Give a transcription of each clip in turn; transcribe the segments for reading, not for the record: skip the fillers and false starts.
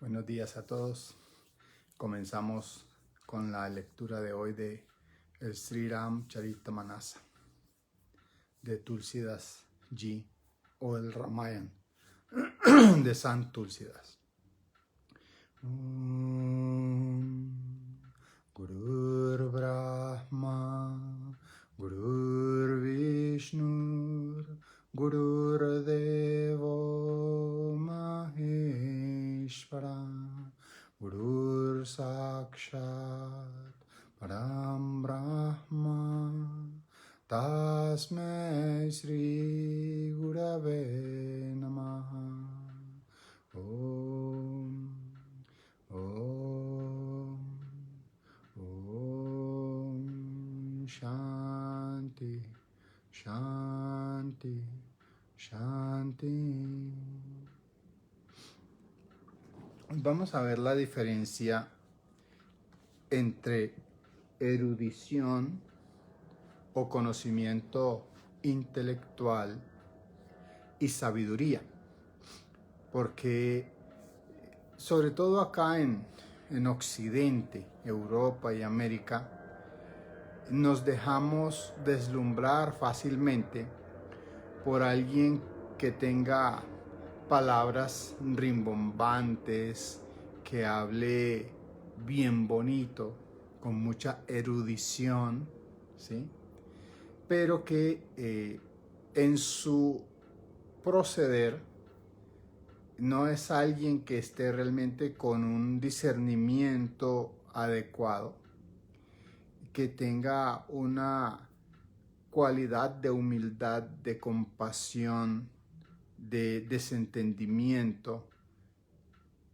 Buenos días a todos. Comenzamos con la lectura de hoy de el Sri Ram Charitamrita de Tulsidas Ji o el Ramayana de Sant Tulsidas. Gurur Brahma, Gurur Vishnu, Gurur Devo Maheshwara, Gurur Sakshat Param Brahma, Tasmai Shri Gurave Namaha. Om Shanti, Shanti, Shanti. Vamos a ver la diferencia entre erudición o conocimiento intelectual y sabiduría, porque sobre todo acá en Occidente, Europa y América, nos dejamos deslumbrar fácilmente por alguien que tenga palabras rimbombantes, que hable bien bonito, con mucha erudición, ¿sí? Pero que en su proceder no es alguien que esté realmente con un discernimiento adecuado, que tenga una cualidad de humildad, de compasión, de desentendimiento,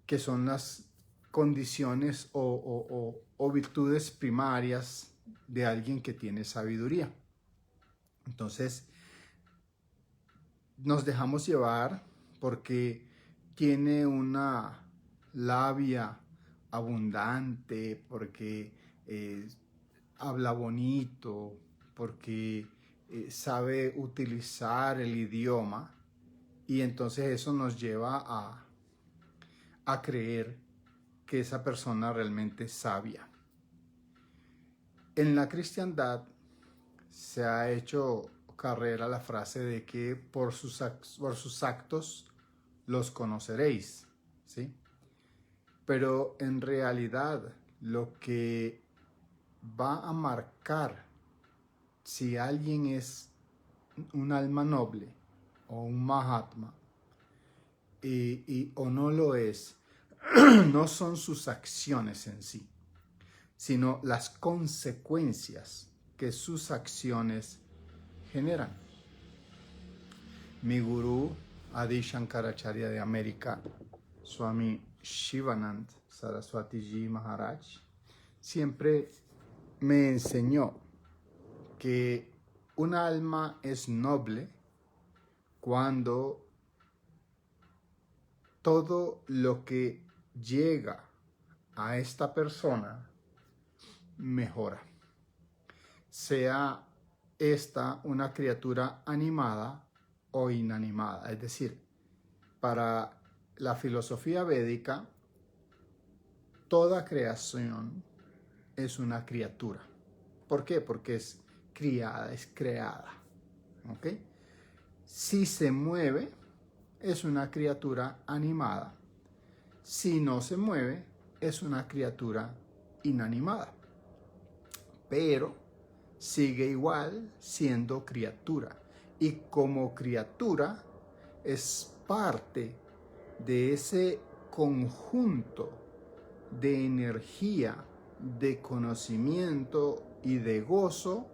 que son las condiciones o virtudes primarias de alguien que tiene sabiduría. Entonces, nos dejamos llevar porque tiene una labia abundante, porque habla bonito, porque sabe utilizar el idioma, y entonces eso nos lleva a creer que esa persona realmente es sabia. En la cristiandad se ha hecho carrera la frase de que por sus actos los conoceréis, ¿sí? Pero en realidad lo que va a marcar si alguien es un alma noble o un Mahatma o no lo es, no son sus acciones en sí, sino las consecuencias que sus acciones generan. Mi gurú Adi Shankaracharya de América, Swami Shivanand Saraswati Ji Maharaj, siempre me enseñó que un alma es noble cuando todo lo que llega a esta persona mejora, sea esta una criatura animada o inanimada. Es decir, para la filosofía védica, toda creación es una criatura. ¿Por qué? Porque es criada, es creada. ¿Ok? Si se mueve, es una criatura animada. Si no se mueve, es una criatura inanimada. Pero sigue igual siendo criatura. Y como criatura es parte de ese conjunto de energía, de conocimiento y de gozo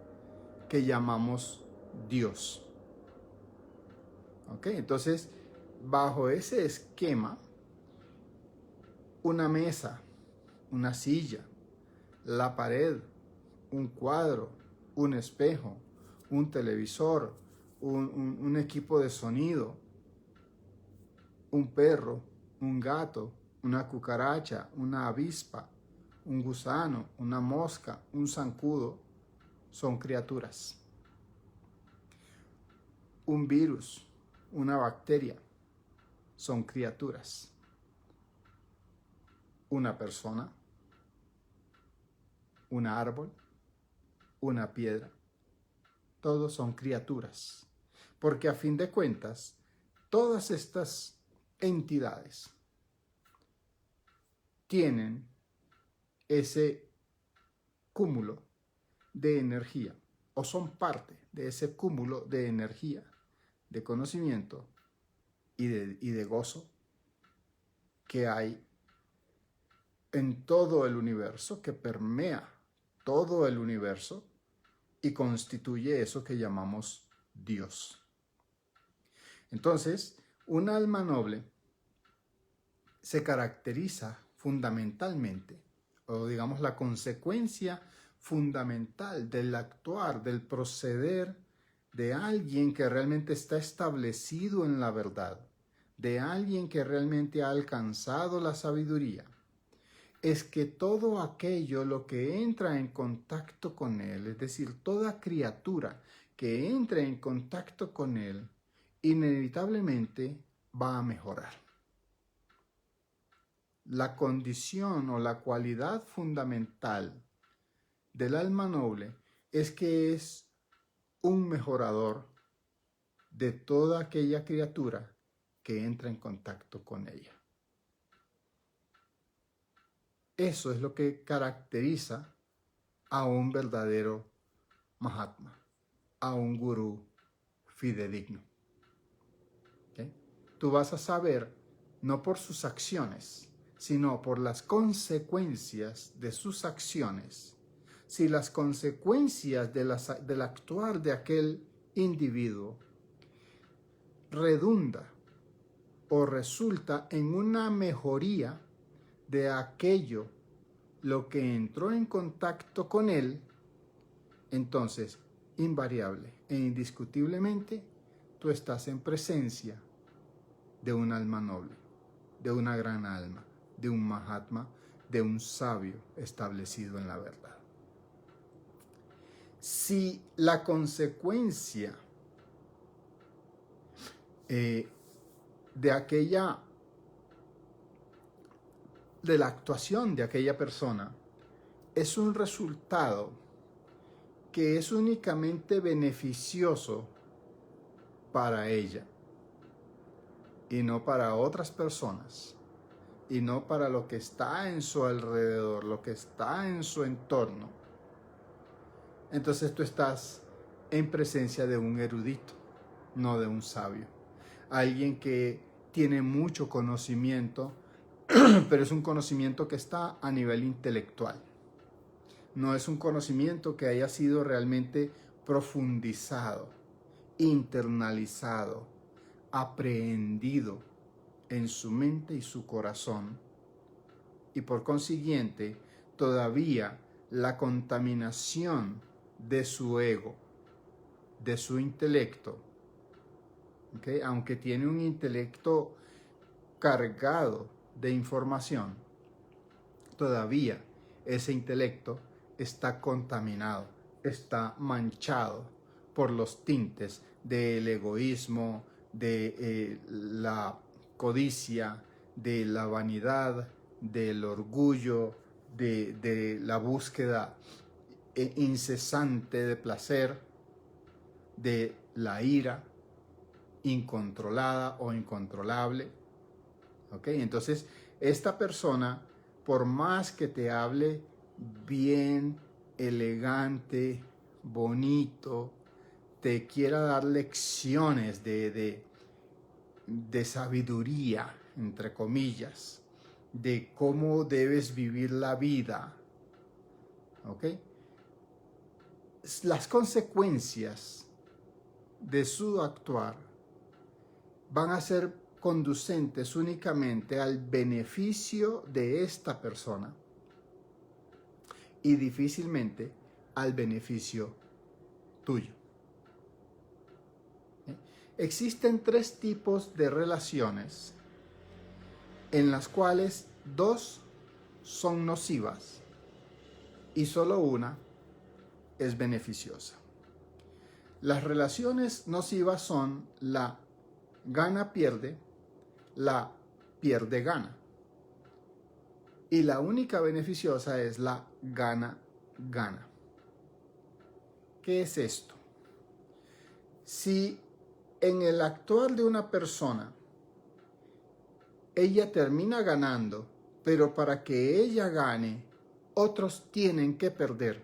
que llamamos Dios. ¿Ok? Entonces, bajo ese esquema, una mesa, una silla, la pared, un cuadro, un espejo, un televisor, un equipo de sonido, un perro, un gato, una cucaracha, una avispa, un gusano, una mosca, un zancudo, son criaturas. Un virus, una bacteria, son criaturas. una persona, un árbol, una piedra. Todos son criaturas, porque a fin de cuentas, todas estas entidades tienen ese cúmulo de energía o son parte de ese cúmulo de energía, de conocimiento y de gozo que hay en todo el universo, que permea todo el universo y constituye eso que llamamos Dios. Entonces, un alma noble se caracteriza fundamentalmente, o digamos la consecuencia fundamental del actuar, del proceder de alguien que realmente está establecido en la verdad, de alguien que realmente ha alcanzado la sabiduría, es que todo aquello lo que entra en contacto con él, es decir, toda criatura que entre en contacto con él, inevitablemente va a mejorar. La condición o la cualidad fundamental del alma noble es que es un mejorador de toda aquella criatura que entra en contacto con ella. Eso es lo que caracteriza a un verdadero Mahatma, a un gurú fidedigno. ¿Okay? Tú vas a saber, no por sus acciones, sino por las consecuencias de sus acciones, si las consecuencias del actuar de aquel individuo redunda o resulta en una mejoría de aquello lo que entró en contacto con él, entonces, invariable e indiscutiblemente, tú estás en presencia de un alma noble, de una gran alma, de un Mahatma, de un sabio establecido en la verdad. Si la consecuencia de la actuación de aquella persona es un resultado que es únicamente beneficioso para ella y no para otras personas y no para lo que está en su alrededor, lo que está en su entorno, entonces tú estás en presencia de un erudito, no de un sabio. Alguien que tiene mucho conocimiento, pero es un conocimiento que está a nivel intelectual. No es un conocimiento que haya sido realmente profundizado, internalizado, aprehendido en su mente y su corazón. Y por consiguiente, todavía la contaminación de su ego, de su intelecto, ¿okay? Aunque tiene un intelecto cargado de información, todavía ese intelecto está contaminado, está manchado por los tintes del egoísmo, de la codicia, de la vanidad, del orgullo, de la búsqueda incesante de placer, de la ira incontrolada o incontrolable. ¿Ok? Entonces, esta persona, por más que te hable bien, elegante, bonito, te quiera dar lecciones de sabiduría, entre comillas, de cómo debes vivir la vida, ¿ok? Las consecuencias de su actuar van a ser conducentes únicamente al beneficio de esta persona y difícilmente al beneficio tuyo. Existen 3 tipos de relaciones en las cuales 2 son nocivas y solo una es beneficiosa. Las relaciones nocivas son la gana-pierde, la pierde-gana. Y la única beneficiosa es la gana-gana. ¿Qué es esto? Si en el actuar de una persona ella termina ganando, pero para que ella gane, otros tienen que perder,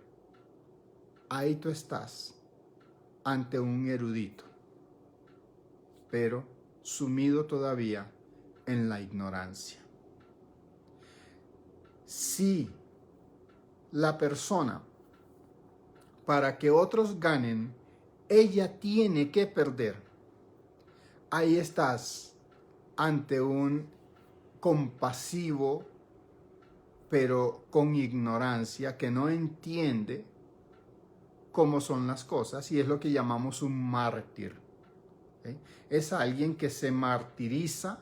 ahí tú estás ante un erudito, pero sumido todavía en la ignorancia. Si la persona, para que otros ganen, ella tiene que perder, ahí estás ante un compasivo, pero con ignorancia, que no entiende cómo son las cosas, y es lo que llamamos un mártir. ¿Okay? Es alguien que se martiriza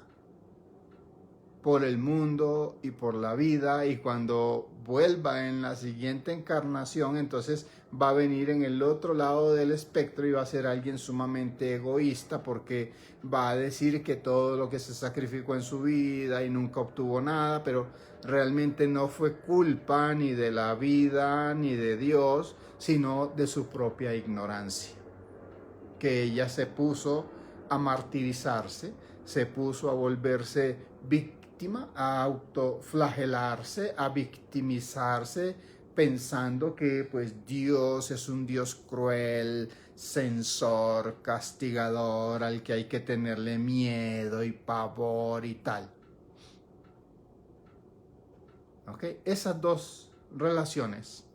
por el mundo y por la vida, y cuando vuelva en la siguiente encarnación, entonces va a venir en el otro lado del espectro y va a ser alguien sumamente egoísta, porque va a decir que todo lo que se sacrificó en su vida y nunca obtuvo nada, pero realmente no fue culpa ni de la vida ni de Dios, sino de su propia ignorancia, que ella se puso a martirizarse, se puso a volverse víctima, a autoflagelarse, a victimizarse, pensando que pues Dios es un Dios cruel, censor, castigador, al que hay que tenerle miedo y pavor y tal. ¿Ok? Esas dos relaciones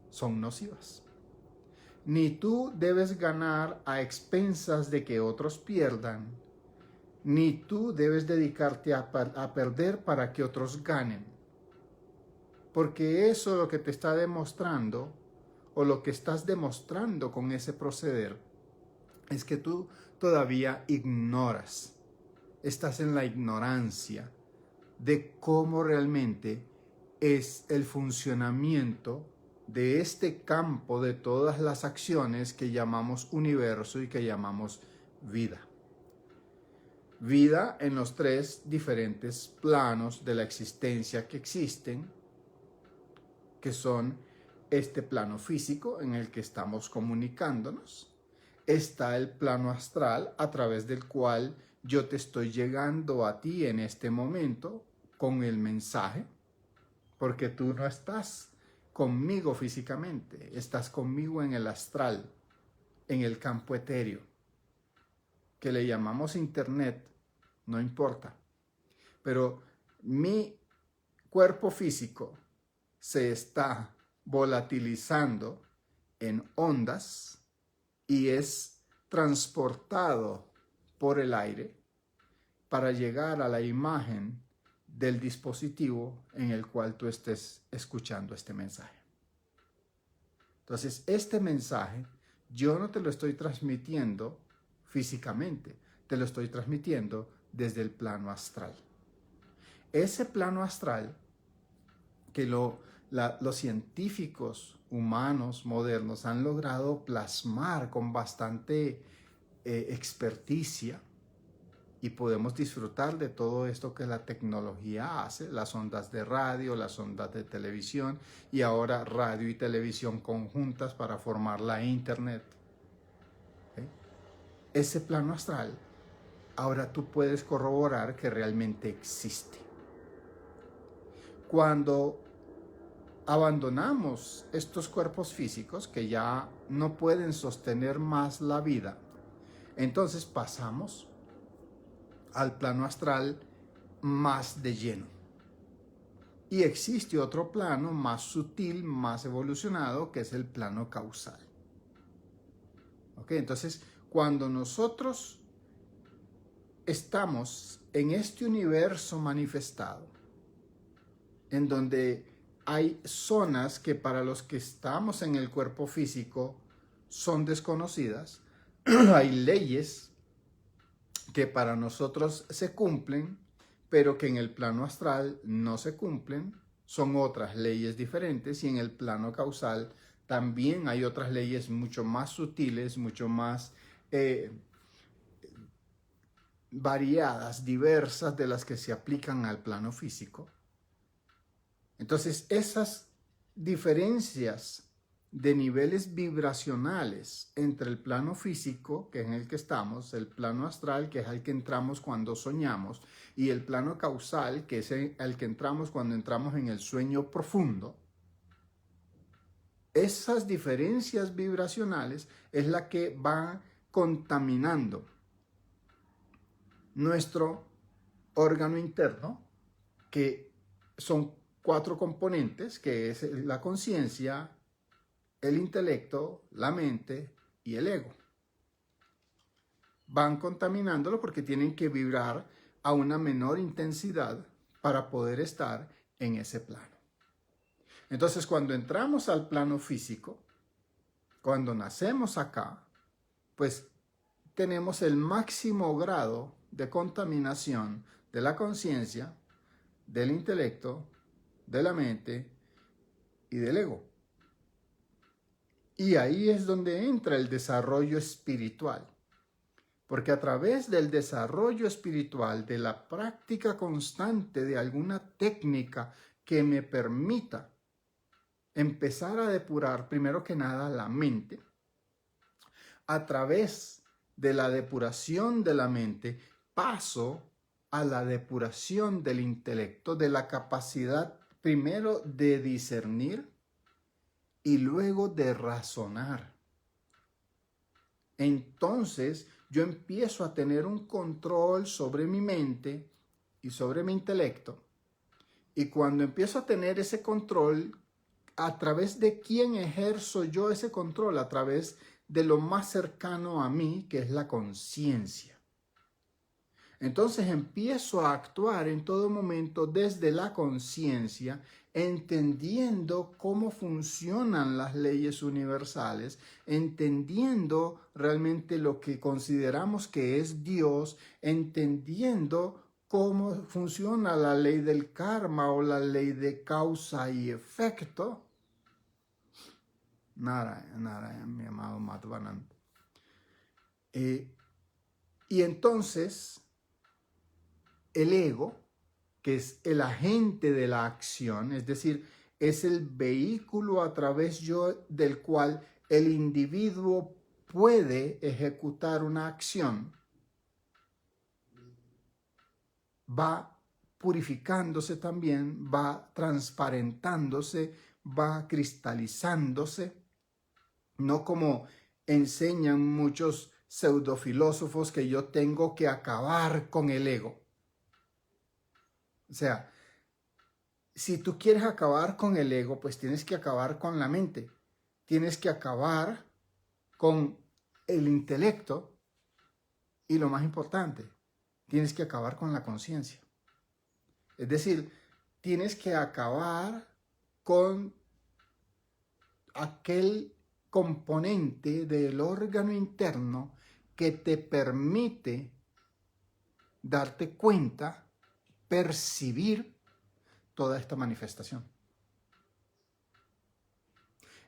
son nocivas. Ni tú debes ganar a expensas de que otros pierdan, ni tú debes dedicarte a perder para que otros ganen. Porque eso lo que te está demostrando, o lo que estás demostrando con ese proceder, es que tú todavía ignoras, estás en la ignorancia de cómo realmente es el funcionamiento de este campo de todas las acciones que llamamos universo y que llamamos vida. Vida en los tres diferentes planos de la existencia que existen, que son este plano físico en el que estamos comunicándonos. Está el plano astral, a través del cual yo te estoy llegando a ti en este momento con el mensaje, porque tú no estás conmigo físicamente, estás conmigo en el astral, en el campo etéreo, que le llamamos internet, no importa. Pero mi cuerpo físico se está volatilizando en ondas y es transportado por el aire para llegar a la imagen del dispositivo en el cual tú estés escuchando este mensaje. Entonces, este mensaje yo no te lo estoy transmitiendo físicamente, te lo estoy transmitiendo desde el plano astral. Ese plano astral que los científicos humanos modernos han logrado plasmar con bastante experticia, y podemos disfrutar de todo esto que la tecnología hace, las ondas de radio, las ondas de televisión, y ahora radio y televisión conjuntas para formar la internet. ¿Okay? Ese plano astral, ahora tú puedes corroborar que realmente existe. Cuando abandonamos estos cuerpos físicos que ya no pueden sostener más la vida, entonces pasamos al plano astral más de lleno. Y existe otro plano más sutil, más evolucionado, que es el plano causal. ¿Ok? Entonces, cuando nosotros estamos en este universo manifestado, en donde hay zonas que para los que estamos en el cuerpo físico son desconocidas, hay leyes que para nosotros se cumplen, pero que en el plano astral no se cumplen, son otras leyes diferentes, y en el plano causal también hay otras leyes mucho más sutiles, mucho más variadas, diversas de las que se aplican al plano físico, Entonces, esas diferencias de niveles vibracionales entre el plano físico, que es en el que estamos, el plano astral, que es al que entramos cuando soñamos, y el plano causal, que es el que entramos cuando entramos en el sueño profundo, esas diferencias vibracionales es la que va contaminando nuestro órgano interno, que son 4 componentes, que es la conciencia, el intelecto, la mente y el ego. Van contaminándolo porque tienen que vibrar a una menor intensidad para poder estar en ese plano. Entonces, cuando entramos al plano físico, cuando nacemos acá, pues tenemos el máximo grado de contaminación de la conciencia, del intelecto, de la mente y del ego. Y ahí es donde entra el desarrollo espiritual. Porque a través del desarrollo espiritual, de la práctica constante de alguna técnica que me permita empezar a depurar, primero que nada, la mente, a través de la depuración de la mente, paso a la depuración del intelecto, de la capacidad primero de discernir y luego de razonar. Entonces yo empiezo a tener un control sobre mi mente y sobre mi intelecto. Y cuando empiezo a tener ese control, ¿a través de quién ejerzo yo ese control? A través de lo más cercano a mí, que es la conciencia. Entonces empiezo a actuar en todo momento desde la conciencia, entendiendo cómo funcionan las leyes universales, entendiendo realmente lo que consideramos que es Dios, entendiendo cómo funciona la ley del karma o la ley de causa y efecto. Nada, mi amado Madhvananda. Y entonces el ego, que es el agente de la acción, es decir, es el vehículo a través del cual el individuo puede ejecutar una acción, va purificándose también, va transparentándose, va cristalizándose, no como enseñan muchos pseudofilósofos que yo tengo que acabar con el ego. O sea, si tú quieres acabar con el ego, pues tienes que acabar con la mente. Tienes que acabar con el intelecto y lo más importante, tienes que acabar con la conciencia. Es decir, tienes que acabar con aquel componente del órgano interno que te permite darte cuenta, percibir toda esta manifestación.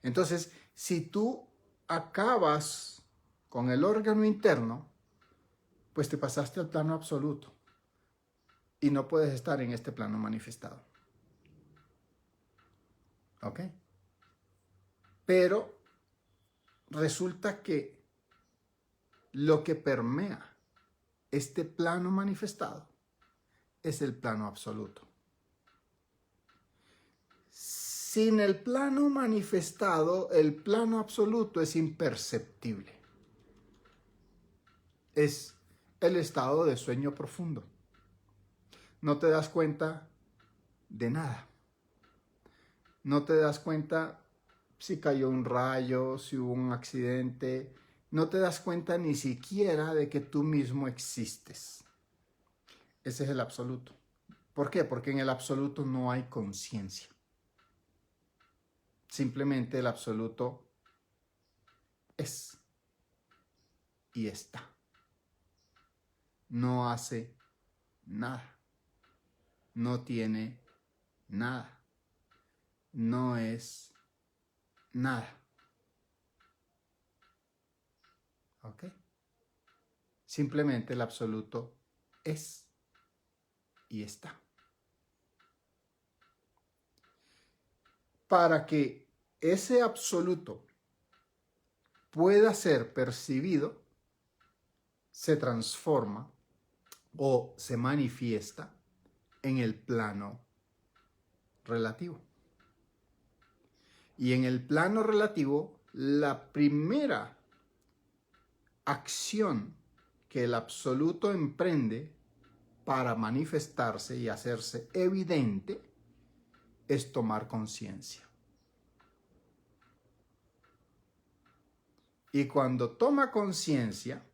Entonces, si tú acabas con el órgano interno, pues te pasaste al plano absoluto y no puedes estar en este plano manifestado. ¿Ok? Pero resulta que lo que permea este plano manifestado es el plano absoluto. Sin el plano manifestado, el plano absoluto es imperceptible. Es el estado de sueño profundo. No te das cuenta de nada. No te das cuenta si cayó un rayo, si hubo un accidente. No te das cuenta ni siquiera de que tú mismo existes. Ese es el absoluto. ¿Por qué? Porque en el absoluto no hay conciencia. Simplemente el absoluto es y está. No hace nada. No tiene nada. No es nada. ¿Ok? Simplemente el absoluto es y está. para que ese absoluto pueda ser percibido, se transforma o se manifiesta en el plano relativo. Y en el plano relativo, la primera acción que el absoluto emprende para manifestarse y hacerse evidente es tomar conciencia. Y cuando toma conciencia,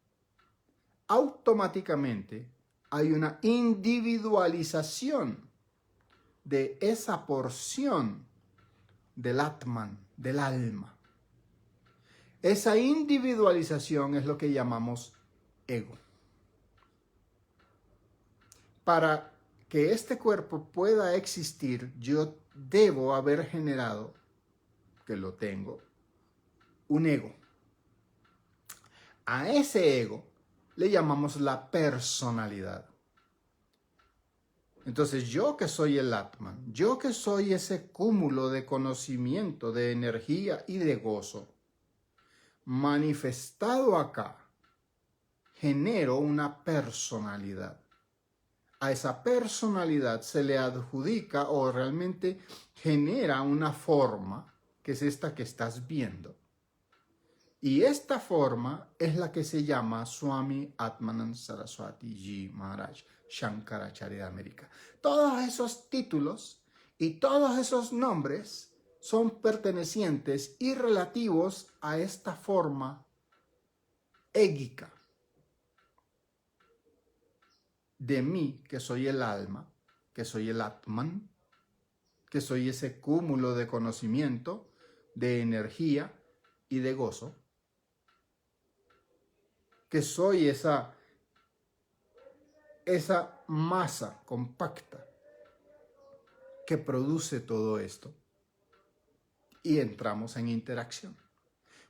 automáticamente hay una individualización de esa porción del Atman, del alma. Esa individualización es lo que llamamos ego. Para que este cuerpo pueda existir, yo debo haber generado, que lo tengo, un ego. A ese ego le llamamos la personalidad. Entonces, yo que soy el Atman, yo que soy ese cúmulo de conocimiento, de energía y de gozo, manifestado acá, genero una personalidad. A esa personalidad se le adjudica o realmente genera una forma, que es esta que estás viendo. Y esta forma es la que se llama Swami Atmanand Saraswati Ji Maharaj Shankaracharya América. Todos esos títulos y todos esos nombres son pertenecientes y relativos a esta forma égica de mí, que soy el alma, que soy el Atman, que soy ese cúmulo de conocimiento, de energía y de gozo, que soy esa masa compacta que produce todo esto. Y entramos en interacción.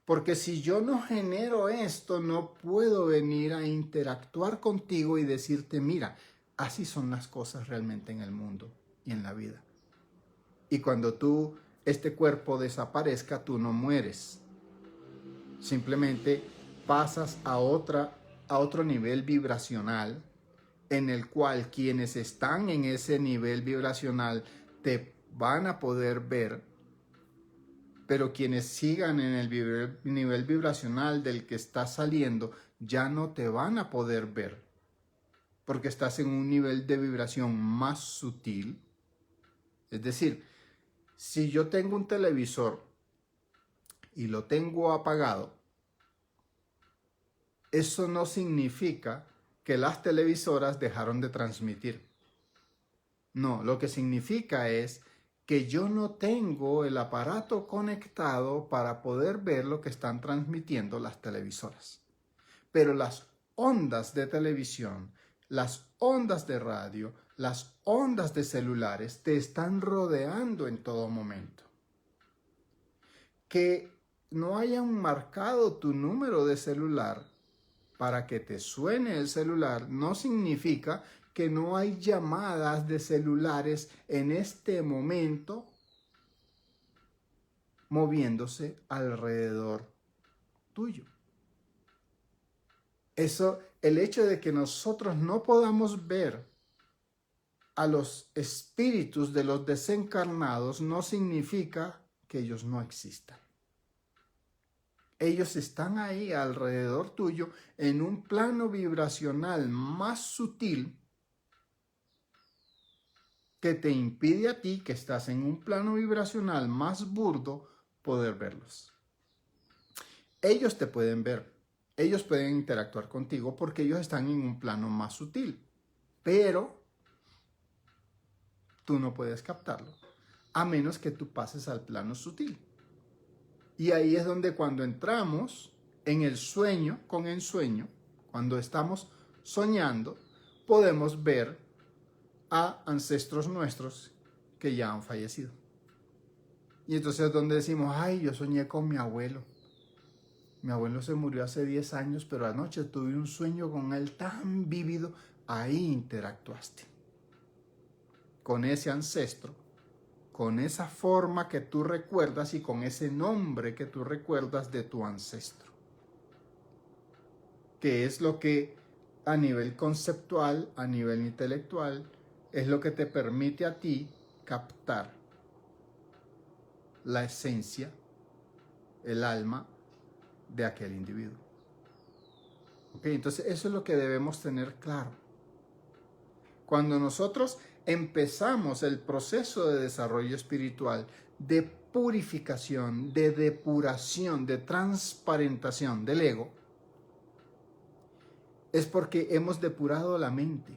Porque si yo no genero esto, no puedo venir a interactuar contigo y decirte, mira, así son las cosas realmente en el mundo y en la vida. Y cuando este cuerpo desaparezca, tú no mueres. Simplemente pasas a otro nivel vibracional en el cual quienes están en ese nivel vibracional te van a poder ver, pero quienes sigan en el nivel vibracional del que estás saliendo ya no te van a poder ver, porque estás en un nivel de vibración más sutil. Es decir, si yo tengo un televisor y lo tengo apagado, eso no significa que las televisoras dejaron de transmitir. No, lo que significa es que yo no tengo el aparato conectado para poder ver lo que están transmitiendo las televisoras. Pero las ondas de televisión, las ondas de radio, las ondas de celulares te están rodeando en todo momento. Que no hayan marcado tu número de celular para que te suene el celular no significa que no hay llamadas de celulares en este momento moviéndose alrededor tuyo. El hecho de que nosotros no podamos ver a los espíritus de los desencarnados no significa que ellos no existan. Ellos están ahí alrededor tuyo en un plano vibracional más sutil que te impide a ti, que estás en un plano vibracional más burdo, poder verlos. Ellos te pueden ver, ellos pueden interactuar contigo porque ellos están en un plano más sutil, pero tú no puedes captarlo, a menos que tú pases al plano sutil. Y ahí es donde cuando entramos en el sueño, con ensueño, cuando estamos soñando, podemos ver a ancestros nuestros que ya han fallecido. Y entonces es donde decimos, ay, yo soñé con mi abuelo. Mi abuelo se murió hace 10 años, pero anoche tuve un sueño con él tan vívido. Ahí interactuaste con ese ancestro con esa forma que tú recuerdas y con ese nombre que tú recuerdas de tu ancestro, que es lo que a nivel conceptual, a nivel intelectual, es lo que te permite a ti captar la esencia, el alma de aquel individuo. ¿Okay? Entonces eso es lo que debemos tener claro. Cuando nosotros empezamos el proceso de desarrollo espiritual, de purificación, de depuración, de transparentación del ego, es porque hemos depurado la mente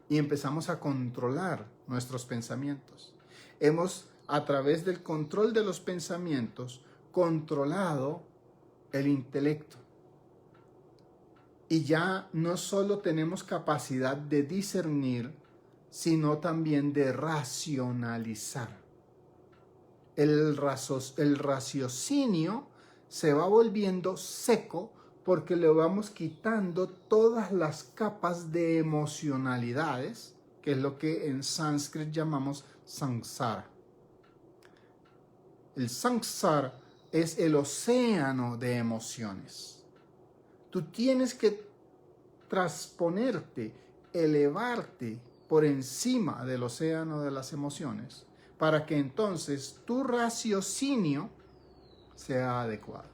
y empezamos a controlar nuestros pensamientos. Hemos, a través del control de los pensamientos, controlado el intelecto. Y ya no solo tenemos capacidad de discernir, sino también de racionalizar. El raciocinio se va volviendo seco porque le vamos quitando todas las capas de emocionalidades, que es lo que en sánscrito llamamos samsara. El samsara es el océano de emociones. Tú tienes que trasponerte, elevarte por encima del océano de las emociones para que entonces tu raciocinio sea adecuado.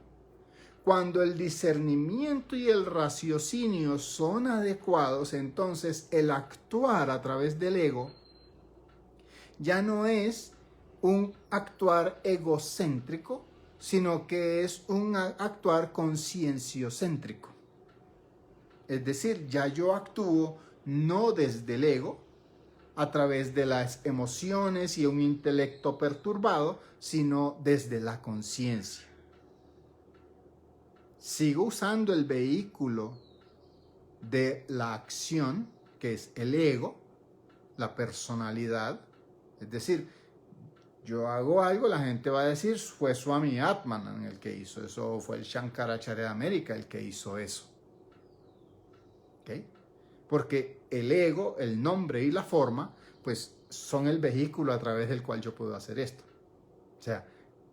Cuando el discernimiento y el raciocinio son adecuados, entonces el actuar a través del ego ya no es un actuar egocéntrico, sino que es un actuar concienciocéntrico. Es decir, ya yo actúo no desde el ego, a través de las emociones y un intelecto perturbado, sino desde la conciencia. Sigo usando el vehículo de la acción, que es el ego, la personalidad. Es decir, yo hago algo, la gente va a decir, fue Swami Atmanan el que hizo eso, fue el Shankaracharya de América el que hizo eso. ¿Okay? Porque el ego, el nombre y la forma, pues son el vehículo a través del cual yo puedo hacer esto. O sea,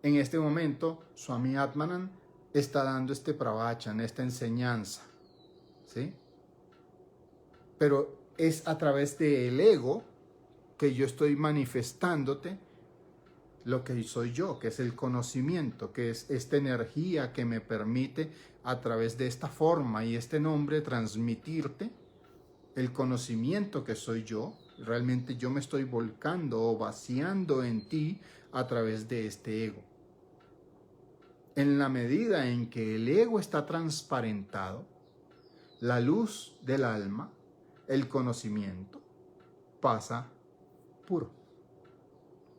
en este momento, Swami Atmanan está dando este pravachan, esta enseñanza, ¿sí? Pero es a través del ego que yo estoy manifestándote lo que soy yo, que es el conocimiento, que es esta energía que me permite a través de esta forma y este nombre transmitirte el conocimiento que soy yo. Realmente yo me estoy volcando o vaciando en ti a través de este ego. En la medida en que el ego está transparentado, la luz del alma, el conocimiento, pasa puro,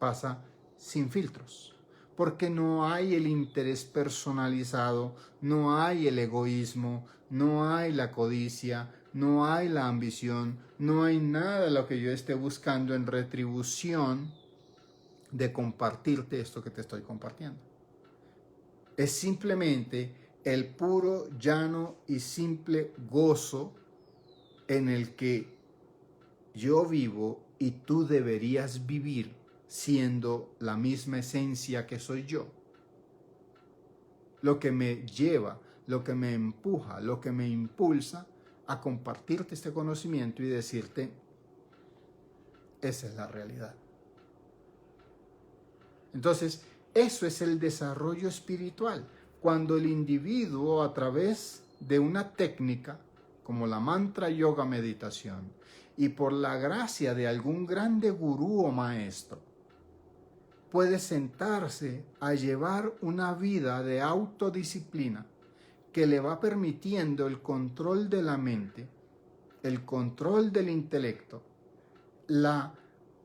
pasa sin filtros, porque no hay el interés personalizado, no hay el egoísmo, no hay la codicia, no hay la ambición, no hay nada de lo que yo esté buscando en retribución de compartirte esto que te estoy compartiendo. Es simplemente el puro, llano y simple gozo en el que yo vivo y tú deberías vivir siendo la misma esencia que soy yo. Lo que me lleva, lo que me empuja, lo que me impulsa a compartirte este conocimiento y decirte, esa es la realidad. Entonces, eso es el desarrollo espiritual. Cuando el individuo, a través de una técnica como la mantra yoga meditación y por la gracia de algún grande gurú o maestro, puede sentarse a llevar una vida de autodisciplina que le va permitiendo el control de la mente, el control del intelecto, la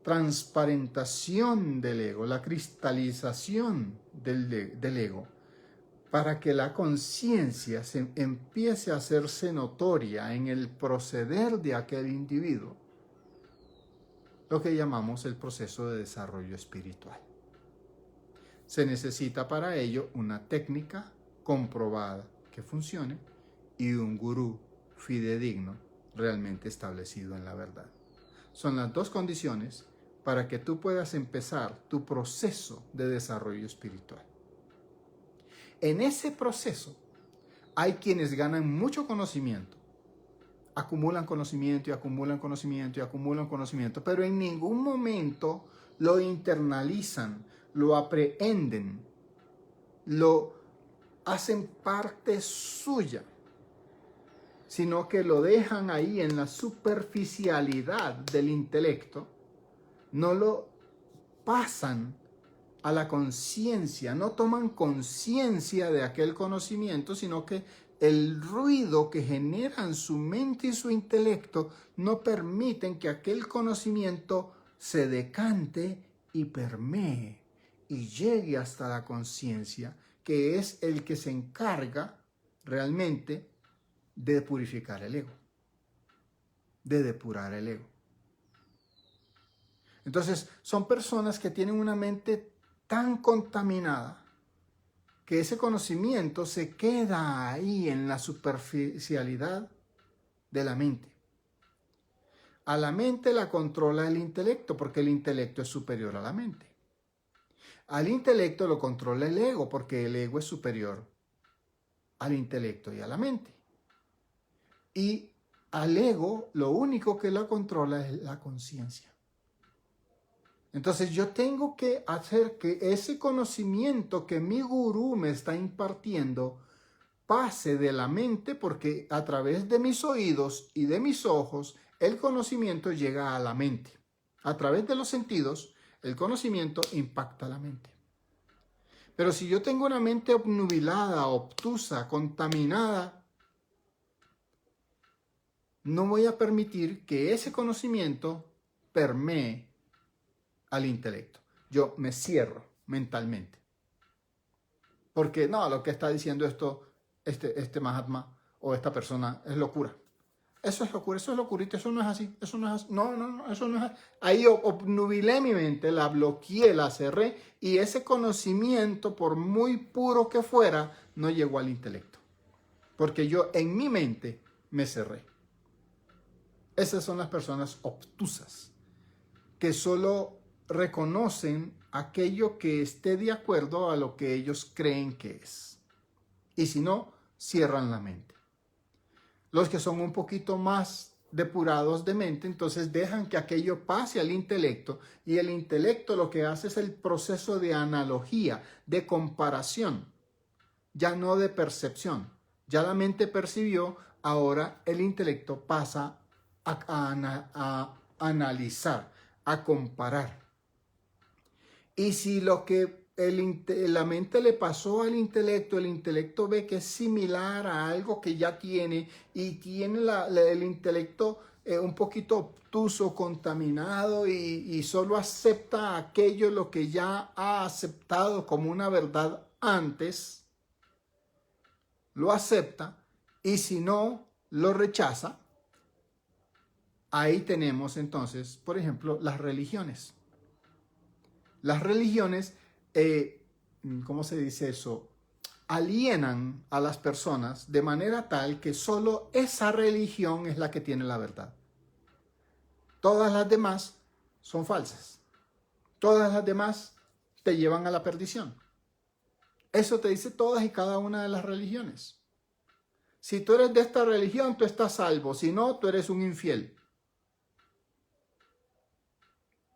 transparentación del ego, la cristalización del ego, para que la conciencia se empiece a hacerse notoria en el proceder de aquel individuo, lo que llamamos el proceso de desarrollo espiritual. Se necesita para ello una técnica comprobada que funcione y un gurú fidedigno realmente establecido en la verdad. Son las dos condiciones para que tú puedas empezar tu proceso de desarrollo espiritual. En ese proceso hay quienes ganan mucho conocimiento, acumulan conocimiento y acumulan conocimiento y acumulan conocimiento, pero en ningún momento lo internalizan, lo aprehenden, lo hacen parte suya, sino que lo dejan ahí en la superficialidad del intelecto, no lo pasan a la conciencia, no toman conciencia de aquel conocimiento, sino que el ruido que generan su mente y su intelecto no permiten que aquel conocimiento se decante y permee y llegue hasta la conciencia, que es el que se encarga realmente de purificar el ego, de depurar el ego. Entonces, son personas que tienen una mente tan contaminada que ese conocimiento se queda ahí en la superficialidad de la mente. A la mente la controla el intelecto, porque el intelecto es superior a la mente. Al intelecto lo controla el ego, porque el ego es superior al intelecto y a la mente. Y al ego lo único que lo controla es la conciencia. Entonces yo tengo que hacer que ese conocimiento que mi gurú me está impartiendo pase de la mente, porque a través de mis oídos y de mis ojos el conocimiento llega a la mente. A través de los sentidos el conocimiento impacta la mente. Pero si yo tengo una mente obnubilada, obtusa, contaminada, no voy a permitir que ese conocimiento permee al intelecto. Yo me cierro mentalmente. Porque no, lo que está diciendo este Mahatma o esta persona es locura. Eso es locura, eso es locurita, eso no es así, eso no es así. No, eso no es así. Ahí obnubilé mi mente, la bloqueé, la cerré, y ese conocimiento, por muy puro que fuera, no llegó al intelecto. Porque yo en mi mente me cerré. Esas son las personas obtusas, que solo reconocen aquello que esté de acuerdo a lo que ellos creen que es. Y si no, cierran la mente. Los que son un poquito más depurados de mente, entonces dejan que aquello pase al intelecto, y el intelecto lo que hace es el proceso de analogía, de comparación, ya no de percepción. Ya la mente percibió, ahora el intelecto pasa a analizar, a comparar. Y si lo que la mente le pasó al intelecto, el intelecto ve que es similar a algo que ya tiene, y tiene el intelecto un poquito obtuso, contaminado, y solo acepta aquello lo que ya ha aceptado como una verdad antes, lo acepta, y si no, lo rechaza. Ahí tenemos entonces, por ejemplo, las religiones. Las religiones, ¿cómo se dice eso? Alienan a las personas de manera tal que solo esa religión es la que tiene la verdad. Todas las demás son falsas. Todas las demás te llevan a la perdición. Eso te dice todas y cada una de las religiones. Si tú eres de esta religión, tú estás salvo. Si no, tú eres un infiel.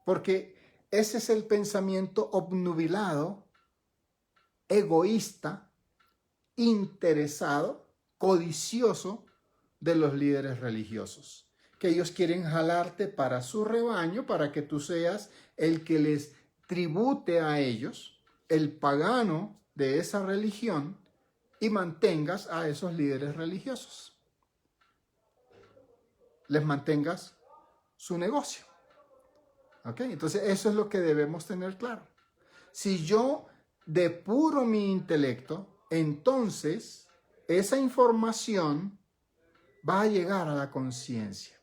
Porque ese es el pensamiento obnubilado, egoísta, interesado, codicioso de los líderes religiosos, que ellos quieren jalarte para su rebaño, para que tú seas el que les tribute a ellos, el pagano de esa religión, y mantengas a esos líderes religiosos. Les mantengas su negocio. ¿Ok? Entonces eso es lo que debemos tener claro. Si yo depuro mi intelecto, entonces esa información va a llegar a la conciencia.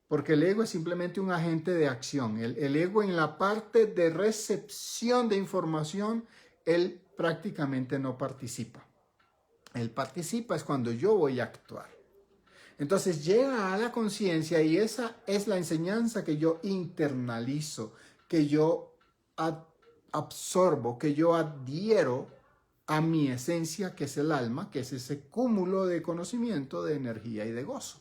Porque el ego es simplemente un agente de acción. El ego, en la parte de recepción de información, él prácticamente no participa. Él participa es cuando yo voy a actuar. Entonces llega a la conciencia y esa es la enseñanza que yo internalizo, que yo absorbo, que yo adhiero a mi esencia, que es el alma, que es ese cúmulo de conocimiento, de energía y de gozo.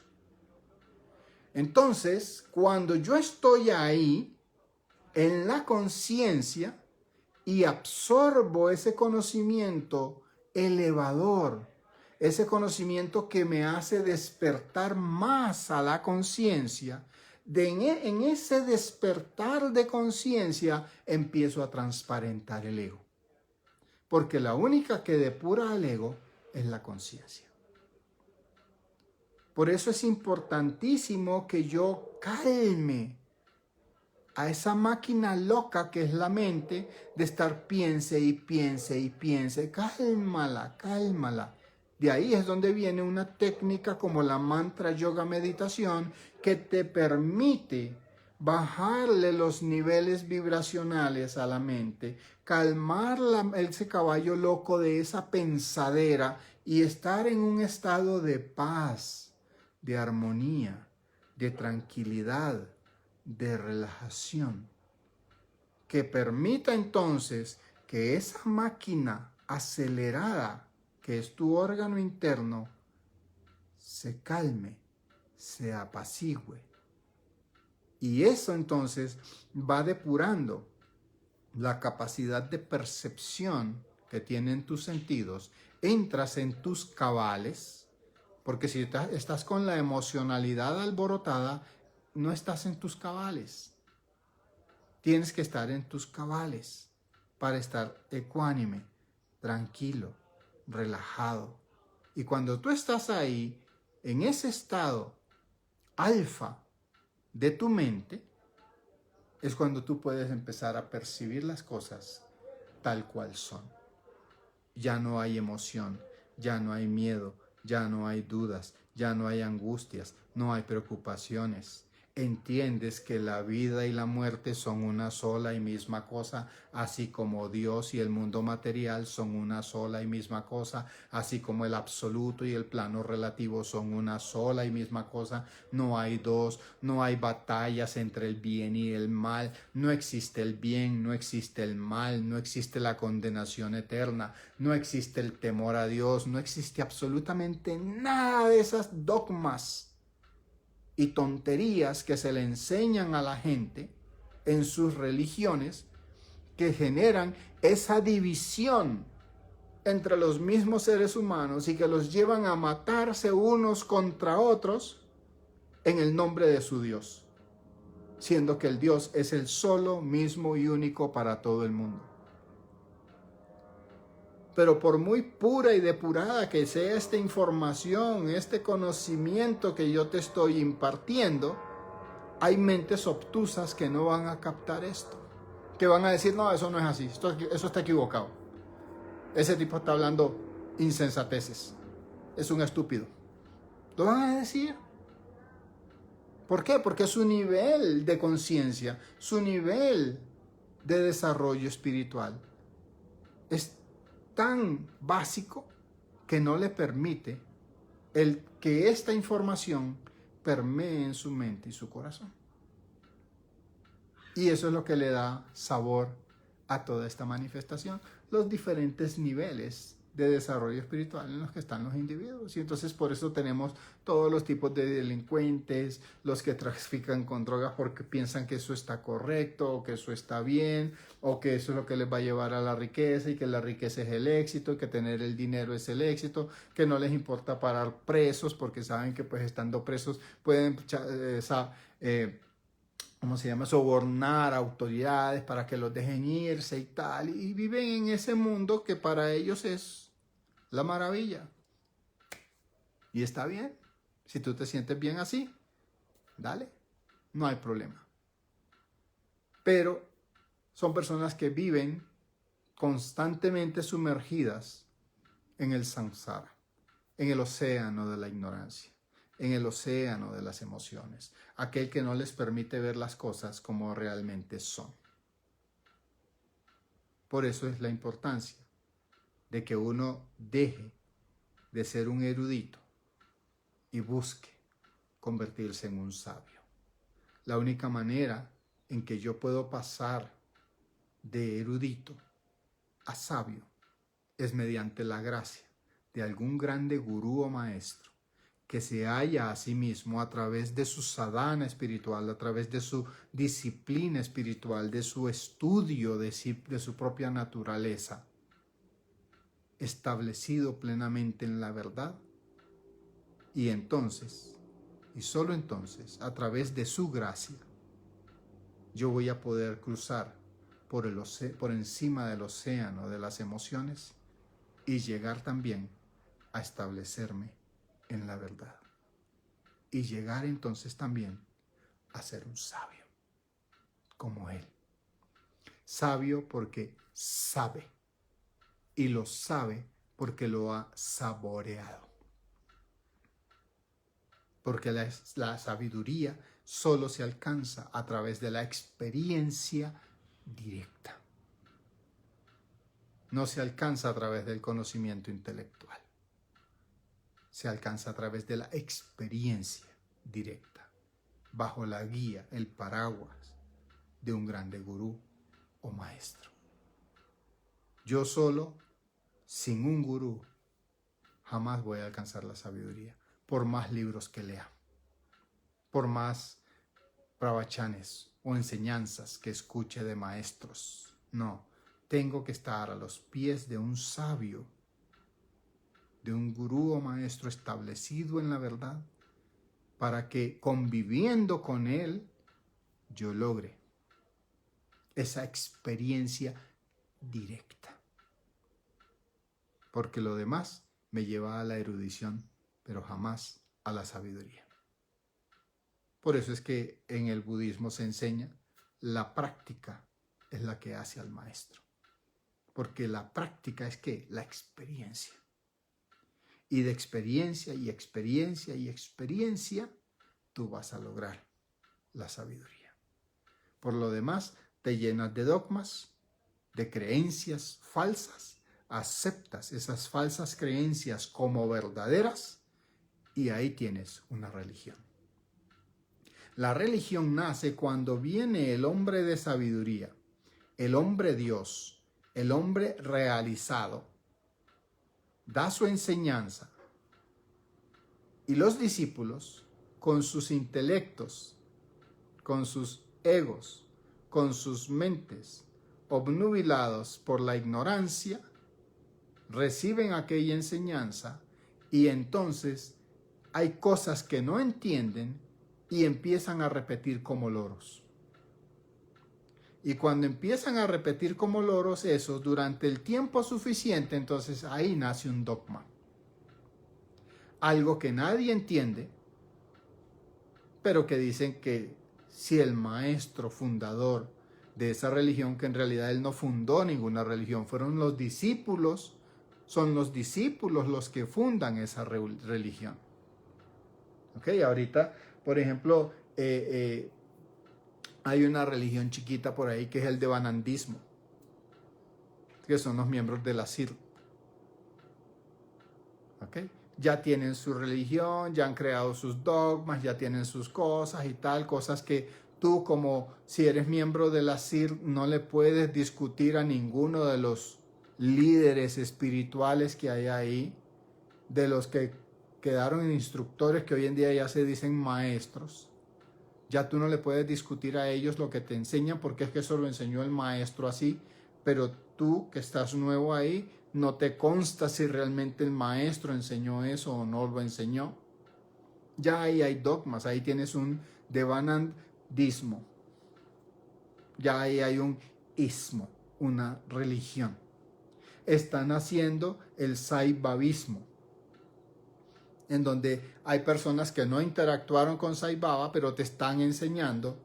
Entonces, cuando yo estoy ahí, en la conciencia, y absorbo ese conocimiento elevador, ese conocimiento que me hace despertar más a la conciencia, en ese despertar de conciencia empiezo a transparentar el ego. Porque la única que depura al ego es la conciencia. Por eso es importantísimo que yo calme a esa máquina loca que es la mente de estar piense y piense y piense. Cálmala, cálmala. De ahí es donde viene una técnica como la mantra yoga meditación que te permite bajarle los niveles vibracionales a la mente, calmar ese caballo loco de esa pensadera y estar en un estado de paz, de armonía, de tranquilidad, de relajación, que permita entonces que esa máquina acelerada que es tu órgano interno se calme, se apacigüe. Y eso entonces va depurando la capacidad de percepción que tienen tus sentidos. Entras en tus cabales, porque si estás con la emocionalidad alborotada, no estás en tus cabales. Tienes que estar en tus cabales para estar ecuánime, tranquilo, relajado. Y cuando tú estás ahí, en ese estado alfa de tu mente, es cuando tú puedes empezar a percibir las cosas tal cual son. Ya no hay emoción, ya no hay miedo, ya no hay dudas, ya no hay angustias, no hay preocupaciones. Entiendes que la vida y la muerte son una sola y misma cosa, así como Dios y el mundo material son una sola y misma cosa, así como el absoluto y el plano relativo son una sola y misma cosa. No hay dos, no hay batallas entre el bien y el mal, no existe el bien, no existe el mal, no existe la condenación eterna, no existe el temor a Dios, no existe absolutamente nada de esas dogmas y tonterías que se le enseñan a la gente en sus religiones, que generan esa división entre los mismos seres humanos y que los llevan a matarse unos contra otros en el nombre de su Dios, siendo que el Dios es el solo, mismo y único para todo el mundo. Pero por muy pura y depurada que sea esta información, este conocimiento que yo te estoy impartiendo, hay mentes obtusas que no van a captar esto, que van a decir, no, eso no es así, eso está equivocado. Ese tipo está hablando insensateces, es un estúpido. Lo van a decir. ¿Por qué? Porque su nivel de conciencia, su nivel de desarrollo espiritual es tan básico que no le permite que esta información permee en su mente y su corazón. Y eso es lo que le da sabor a toda esta manifestación, los diferentes niveles de desarrollo espiritual en los que están los individuos. Y entonces por eso tenemos todos los tipos de delincuentes, los que trafican con drogas porque piensan que eso está correcto, o que eso está bien, o que eso es lo que les va a llevar a la riqueza, y que la riqueza es el éxito, y que tener el dinero es el éxito, que no les importa parar presos porque saben que pues estando presos pueden ¿cómo se llama? Sobornar a autoridades para que los dejen irse y tal. Y viven en ese mundo que para ellos es la maravilla. Y está bien. Si tú te sientes bien así, dale. No hay problema. Pero son personas que viven constantemente sumergidas en el samsara, en el océano de la ignorancia, en el océano de las emociones, aquel que no les permite ver las cosas como realmente son. Por eso es la importancia de que uno deje de ser un erudito y busque convertirse en un sabio. La única manera en que yo puedo pasar de erudito a sabio es mediante la gracia de algún grande gurú o maestro que se halla a sí mismo a través de su sadhana espiritual, a través de su disciplina espiritual, de su estudio de su propia naturaleza, establecido plenamente en la verdad. Y entonces, y solo entonces, a través de su gracia, yo voy a poder cruzar por encima del océano de las emociones y llegar también a establecerme en la verdad. Y llegar entonces también a ser un sabio, como él. Sabio porque sabe, y lo sabe porque lo ha saboreado. Porque la sabiduría solo se alcanza a través de la experiencia directa. No se alcanza a través del conocimiento intelectual. Se alcanza a través de la experiencia directa, bajo la guía, el paraguas de un grande gurú o maestro. Yo solo, sin un gurú, jamás voy a alcanzar la sabiduría, por más libros que lea, por más pravachanes o enseñanzas que escuche de maestros. No, tengo que estar a los pies de un sabio, de un gurú o maestro establecido en la verdad, para que conviviendo con él, yo logre esa experiencia directa. Porque lo demás me lleva a la erudición, pero jamás a la sabiduría. Por eso es que en el budismo se enseña la práctica es la que hace al maestro. Porque la práctica es ¿qué? La experiencia. Y de experiencia y experiencia y experiencia, tú vas a lograr la sabiduría. Por lo demás, te llenas de dogmas, de creencias falsas, aceptas esas falsas creencias como verdaderas y ahí tienes una religión. La religión nace cuando viene el hombre de sabiduría, el hombre Dios, el hombre realizado, da su enseñanza y los discípulos, con sus intelectos, con sus egos, con sus mentes obnubilados por la ignorancia, reciben aquella enseñanza y entonces hay cosas que no entienden y empiezan a repetir como loros. Y cuando empiezan a repetir como loros eso durante el tiempo suficiente, entonces ahí nace un dogma. Algo que nadie entiende, pero que dicen que si el maestro fundador de esa religión, que en realidad él no fundó ninguna religión, fueron los discípulos, son los discípulos los que fundan esa religión. ¿Ok? Ahorita, por ejemplo, hay una religión chiquita por ahí que es el devanandismo, que son los miembros de la CIR. ¿Ok? Ya tienen su religión, ya han creado sus dogmas, ya tienen sus cosas y tal, cosas que tú como si eres miembro de la CIR no le puedes discutir a ninguno de los líderes espirituales que hay ahí, de los que quedaron en instructores que hoy en día ya se dicen maestros. Ya tú no le puedes discutir a ellos lo que te enseñan porque es que eso lo enseñó el maestro así, pero tú que estás nuevo ahí, no te consta si realmente el maestro enseñó eso o no lo enseñó. Ya ahí hay dogmas, ahí tienes un devanandismo. Ya ahí hay un ismo, una religión. Están haciendo el Sai-Bavismo, en donde hay personas que no interactuaron con Sai Baba, pero te están enseñando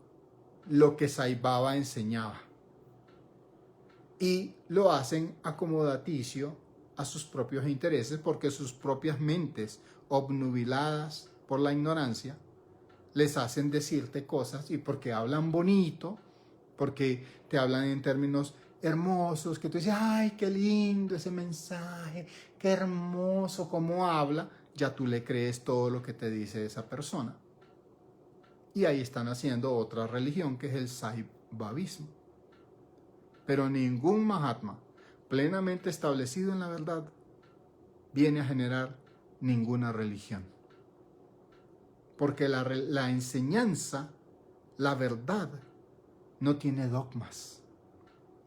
lo que Sai Baba enseñaba. Y lo hacen acomodaticio a sus propios intereses, porque sus propias mentes obnubiladas por la ignorancia les hacen decirte cosas, y porque hablan bonito, porque te hablan en términos hermosos, que tú dices, ay, qué lindo ese mensaje, qué hermoso cómo habla, ya tú le crees todo lo que te dice esa persona. Y ahí están haciendo otra religión que es el Sai Bavismo. Pero ningún Mahatma plenamente establecido en la verdad viene a generar ninguna religión. Porque la enseñanza, la verdad, no tiene dogmas,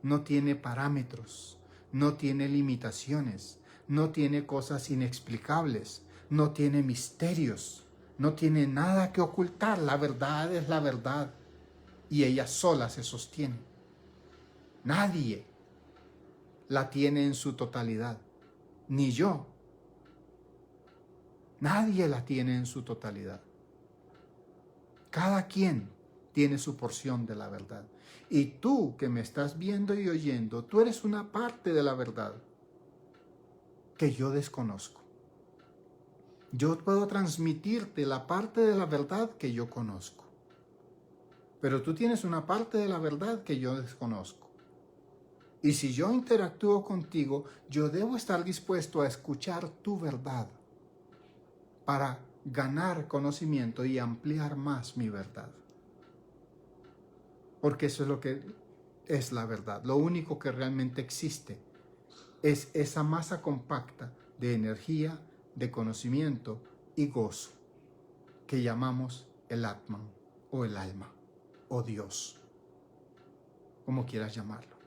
no tiene parámetros, no tiene limitaciones, no tiene cosas inexplicables, no tiene misterios, no tiene nada que ocultar. La verdad es la verdad y ella sola se sostiene. Nadie la tiene en su totalidad, ni yo. Nadie la tiene en su totalidad. Cada quien tiene su porción de la verdad. Y tú que me estás viendo y oyendo, tú eres una parte de la verdad que yo desconozco. Yo puedo transmitirte la parte de la verdad que yo conozco. Pero tú tienes una parte de la verdad que yo desconozco. Y si yo interactúo contigo, yo debo estar dispuesto a escuchar tu verdad para ganar conocimiento y ampliar más mi verdad. Porque eso es lo que es la verdad. Lo único que realmente existe es esa masa compacta de energía, de conocimiento y gozo que llamamos el Atman o el alma o Dios, como quieras llamarlo.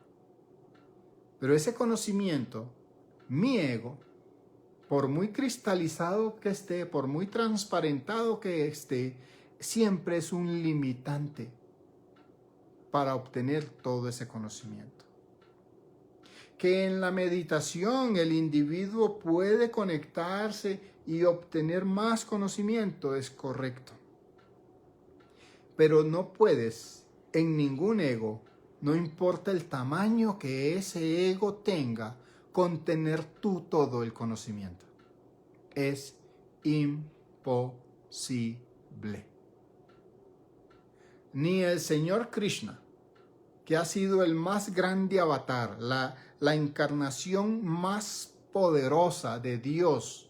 Pero ese conocimiento, mi ego, por muy cristalizado que esté, por muy transparentado que esté, siempre es un limitante para obtener todo ese conocimiento. Que en la meditación el individuo puede conectarse y obtener más conocimiento es correcto. Pero no puedes en ningún ego, no importa el tamaño que ese ego tenga, contener tú todo el conocimiento. Es imposible. Ni el Señor Krishna, que ha sido el más grande avatar, la encarnación más poderosa de Dios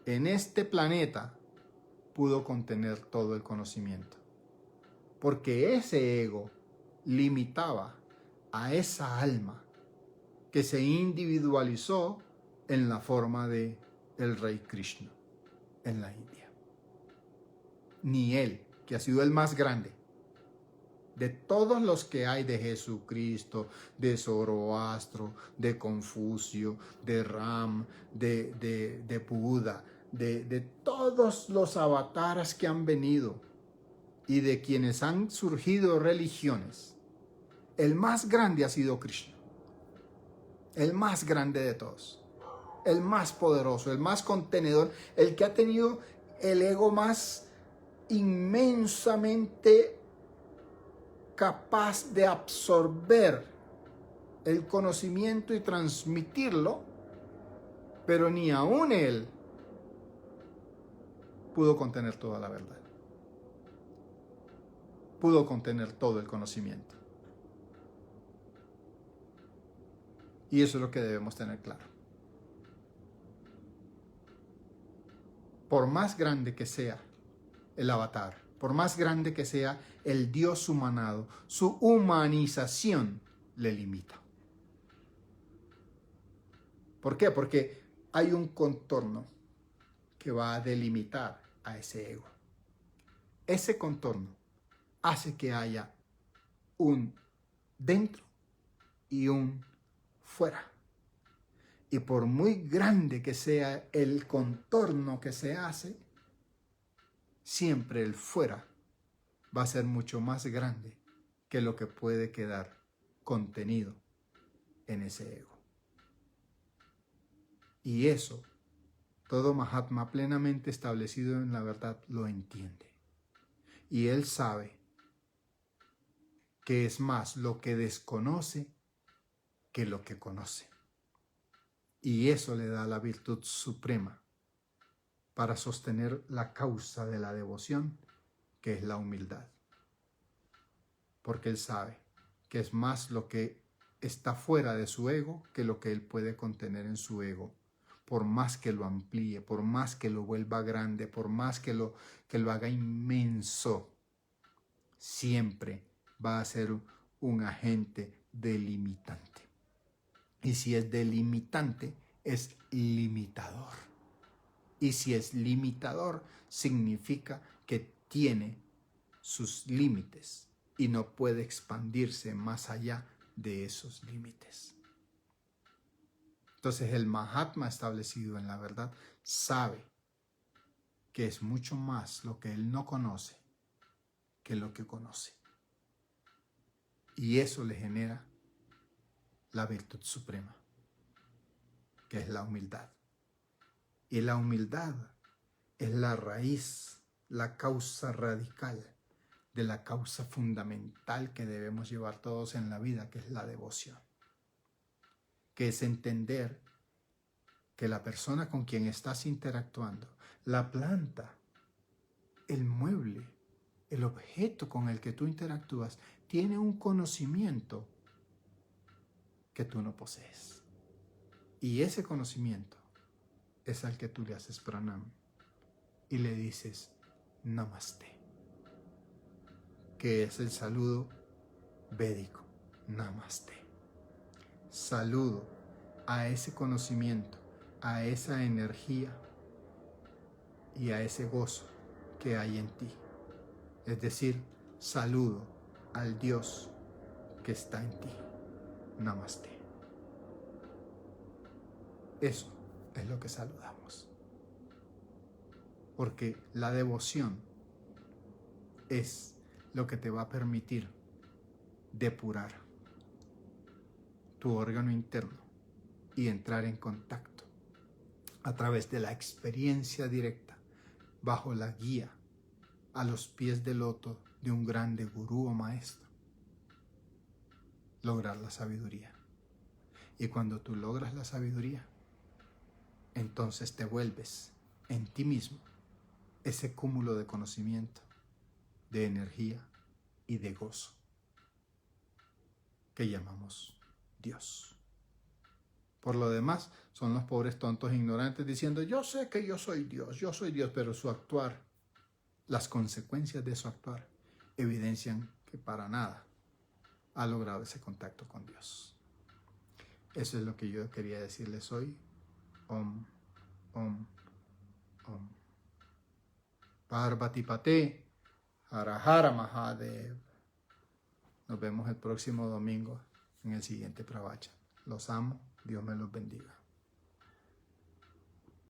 en este planeta, pudo contener todo el conocimiento. Porque ese ego limitaba a esa alma que se individualizó en la forma de el rey Krishna en la India. Ni él, que ha sido el más grande de todos los que hay, de Jesucristo, de Zoroastro, de Confucio, de Ram, de Buda, de todos los avatares que han venido y de quienes han surgido religiones, el más grande ha sido Krishna. El más grande de todos. El más poderoso, el más contenedor, el que ha tenido el ego más inmensamente capaz de absorber el conocimiento y transmitirlo, pero ni aún él pudo contener toda la verdad. Pudo contener todo el conocimiento. Y eso es lo que debemos tener claro. Por más grande que sea el avatar, por más grande que sea el Dios humanado, su humanización le limita. ¿Por qué? Porque hay un contorno que va a delimitar a ese ego. Ese contorno hace que haya un dentro y un fuera. Y por muy grande que sea el contorno que se hace, siempre el fuera va a ser mucho más grande que lo que puede quedar contenido en ese ego. Y eso, todo Mahatma plenamente establecido en la verdad lo entiende. Y él sabe que es más lo que desconoce que lo que conoce. Y eso le da la virtud suprema para sostener la causa de la devoción, que es la humildad. Porque él sabe que es más lo que está fuera de su ego que lo que él puede contener en su ego. Por más que lo amplíe, por más que lo vuelva grande, por más que lo haga inmenso, siempre va a ser un agente delimitante. Y si es delimitante, es limitador. Y si es limitador, significa que tiene sus límites y no puede expandirse más allá de esos límites. Entonces el Mahatma establecido en la verdad sabe que es mucho más lo que él no conoce que lo que conoce. Y eso le genera la virtud suprema, que es la humildad. Y la humildad es la raíz, la causa radical de la causa fundamental que debemos llevar todos en la vida, que es la devoción. Que es entender que la persona con quien estás interactuando, la planta, el mueble, el objeto con el que tú interactúas, tiene un conocimiento que tú no posees. Y ese conocimiento es al que tú le haces pranam y le dices namaste, que es el saludo védico, namaste. Saludo a ese conocimiento, a esa energía y a ese gozo que hay en ti. Es decir, saludo al Dios que está en ti. Namaste. Eso es lo que saludamos. Porque la devoción es lo que te va a permitir depurar tu órgano interno y entrar en contacto a través de la experiencia directa, bajo la guía, a los pies del loto de un grande gurú o maestro, lograr la sabiduría. Y cuando tú logras la sabiduría, entonces te vuelves en ti mismo ese cúmulo de conocimiento, de energía y de gozo que llamamos Dios. Por lo demás, son los pobres tontos ignorantes diciendo, yo sé que yo soy Dios, pero su actuar, las consecuencias de su actuar, evidencian que para nada ha logrado ese contacto con Dios. Eso es lo que yo quería decirles hoy. Om, Om, Om. Parvati Pate, Hara Hara Mahadev. Nos vemos el próximo domingo en el siguiente Pravacha. Los amo, Dios me los bendiga.